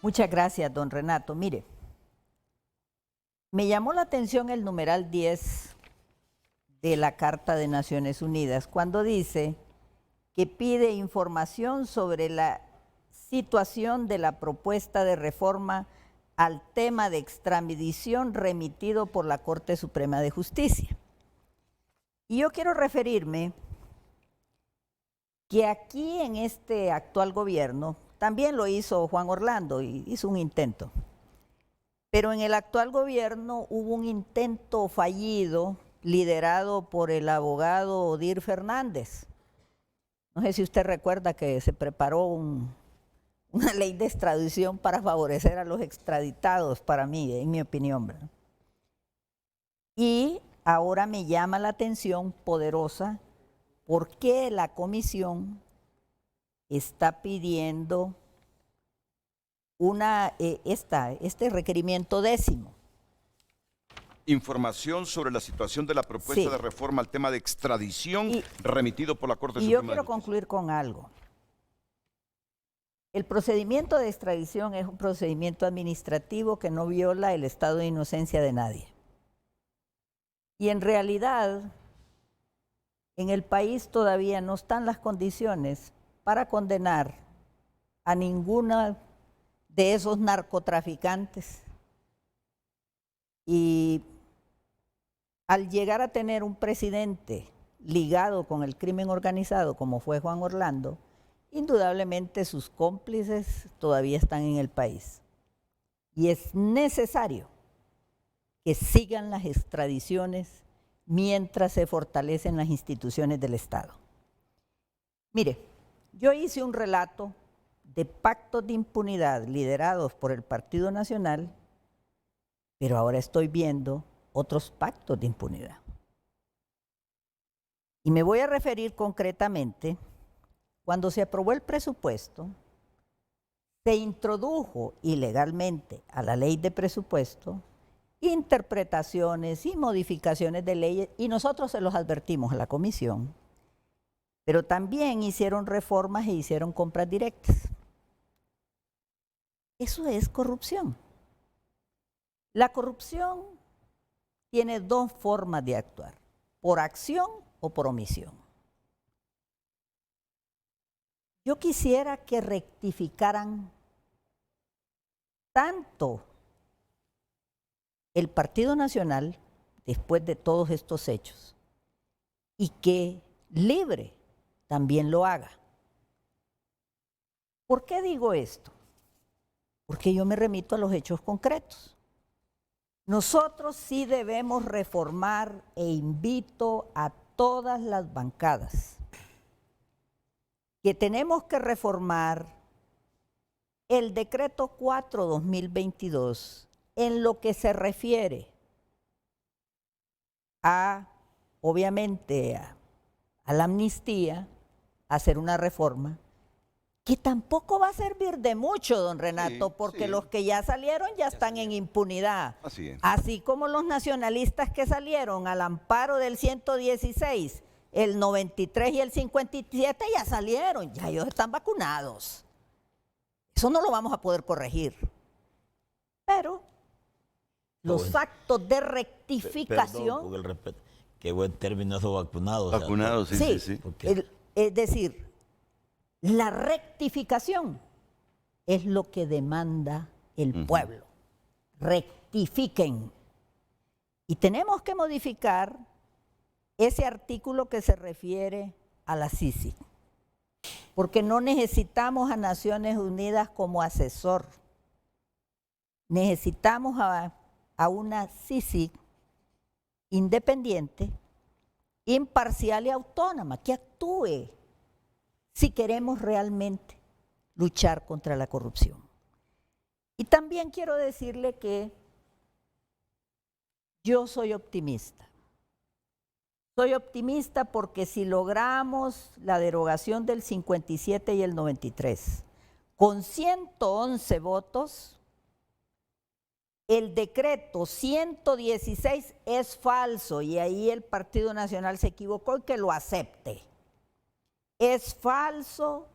Muchas gracias, don Renato. Mire, me llamó la atención el numeral 10 de la Carta de Naciones Unidas, cuando dice que pide información sobre la situación de la propuesta de reforma al tema de extradición remitido por la Corte Suprema de Justicia. Y yo quiero referirme que aquí en este actual gobierno, también lo hizo Juan Orlando, y hizo un intento, pero en el actual gobierno hubo un intento fallido liderado por el abogado Odir Fernández. No sé si usted recuerda que se preparó una ley de extradición para favorecer a los extraditados, para mí, en mi opinión, ¿verdad? Y ahora me llama la atención poderosa por qué la comisión está pidiendo este requerimiento 10º. Información sobre la situación de la propuesta de reforma al tema de extradición remitido por la Corte Suprema. Y yo quiero concluir con algo. El procedimiento de extradición es un procedimiento administrativo que no viola el estado de inocencia de nadie. Y en realidad, en el país todavía no están las condiciones para condenar a ninguno de esos narcotraficantes. Y al llegar a tener un presidente ligado con el crimen organizado, como fue Juan Orlando, indudablemente sus cómplices todavía están en el país. Y es necesario que sigan las extradiciones mientras se fortalecen las instituciones del Estado. Mire, yo hice un relato de pactos de impunidad liderados por el Partido Nacional, pero ahora estoy viendo otros pactos de impunidad. Y me voy a referir concretamente, cuando se aprobó el presupuesto, se introdujo ilegalmente a la ley de presupuesto interpretaciones y modificaciones de leyes, y nosotros se los advertimos a la comisión, pero también hicieron reformas e hicieron compras directas. Eso es corrupción. La corrupción tiene dos formas de actuar, por acción o por omisión. Yo quisiera que rectificaran tanto el Partido Nacional, después de todos estos hechos, y que Libre también lo haga. ¿Por qué digo esto? Porque yo me remito a los hechos concretos. Nosotros sí debemos reformar, e invito a todas las bancadas que tenemos que reformar el decreto 4/2022 en lo que se refiere a, obviamente, a la amnistía, hacer una reforma que tampoco va a servir de mucho, don Renato, porque los que ya salieron ya están en impunidad. Así es. Así como los nacionalistas que salieron al amparo del 116, el 93 y el 57 ya salieron, ya ellos están vacunados. Eso no lo vamos a poder corregir. Pero los actos de rectificación... Perdón, con el respeto. Qué buen término eso, vacunados. Vacunados, sí. Es decir, la rectificación es lo que demanda el pueblo. Rectifiquen. Y tenemos que modificar ese artículo que se refiere a la CICIG, porque no necesitamos a Naciones Unidas como asesor. Necesitamos a una CICIG independiente, imparcial y autónoma, que actúe si queremos realmente luchar contra la corrupción. Y también quiero decirle que yo soy optimista. Soy optimista porque si logramos la derogación del 57 y el 93, con 111 votos, el decreto 116 es falso, y ahí el Partido Nacional se equivocó y que lo acepte. Es falso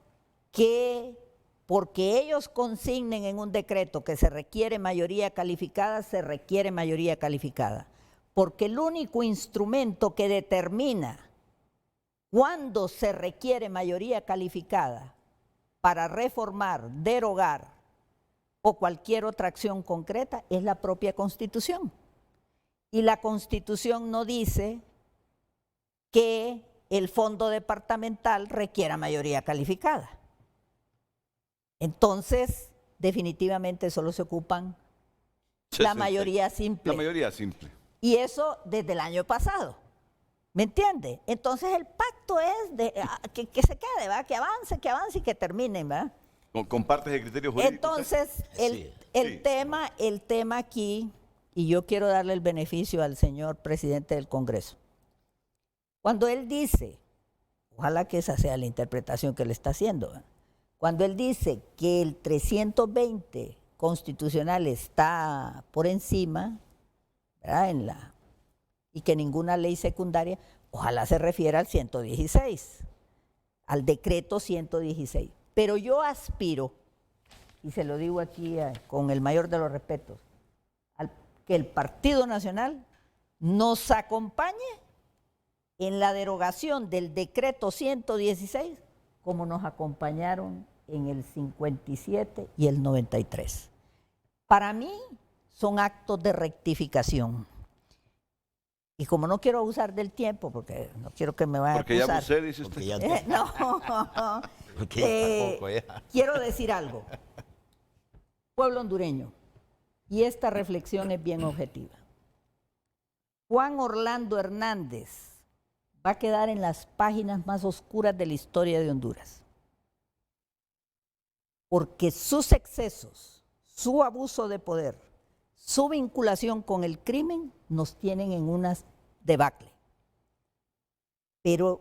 que porque ellos consignen en un decreto que se requiere mayoría calificada, se requiere mayoría calificada. Porque el único instrumento que determina cuándo se requiere mayoría calificada para reformar, derogar o cualquier otra acción concreta es la propia Constitución. Y la Constitución no dice que el fondo departamental requiera mayoría calificada. Entonces, definitivamente solo se ocupan la mayoría simple. La mayoría simple. Y eso desde el año pasado. ¿Me entiende? Entonces el pacto es de, que se quede, ¿va? Que avance y que termine, ¿va? ¿Compartes el criterio jurídico? Entonces, Sí. el tema aquí, y yo quiero darle el beneficio al señor presidente del Congreso. Cuando él dice, ojalá que esa sea la interpretación que le está haciendo, ¿va? Cuando él dice que el 320 constitucional está por encima, ¿verdad? Y que ninguna ley secundaria, ojalá se refiera al 116, al decreto 116. Pero yo aspiro, y se lo digo aquí con el mayor de los respetos, que el Partido Nacional nos acompañe en la derogación del decreto 116, como nos acompañaron en el 57 y el 93. Para mí son actos de rectificación. Y como no quiero abusar del tiempo, porque no quiero que me vayan a acusar. Porque ya abusé, dice usted. No, Tampoco ya. quiero decir algo. Pueblo hondureño, y esta reflexión es bien objetiva. Juan Orlando Hernández va a quedar en las páginas más oscuras de la historia de Honduras. Porque sus excesos, su abuso de poder, su vinculación con el crimen nos tienen en una debacle. Pero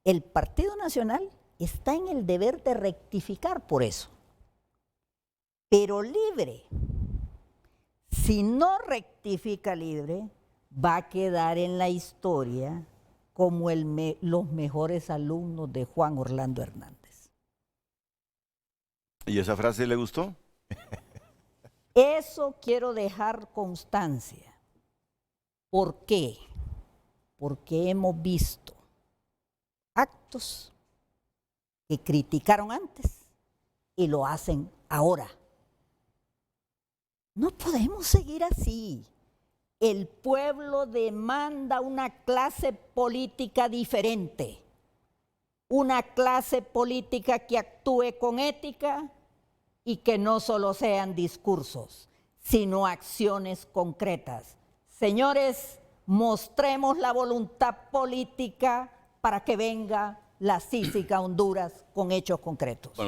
el Partido Nacional está en el deber de rectificar por eso. Pero Libre, si no rectifica Libre, va a quedar en la historia como los mejores alumnos de Juan Orlando Hernández. ¿Y esa frase le gustó? Eso quiero dejar constancia. ¿Por qué? Porque hemos visto actos que criticaron antes y lo hacen ahora. No podemos seguir así. El pueblo demanda una clase política diferente, una clase política que actúe con ética y que no solo sean discursos, sino acciones concretas. Señores, mostremos la voluntad política para que venga la cívica Honduras con hechos concretos. Bueno,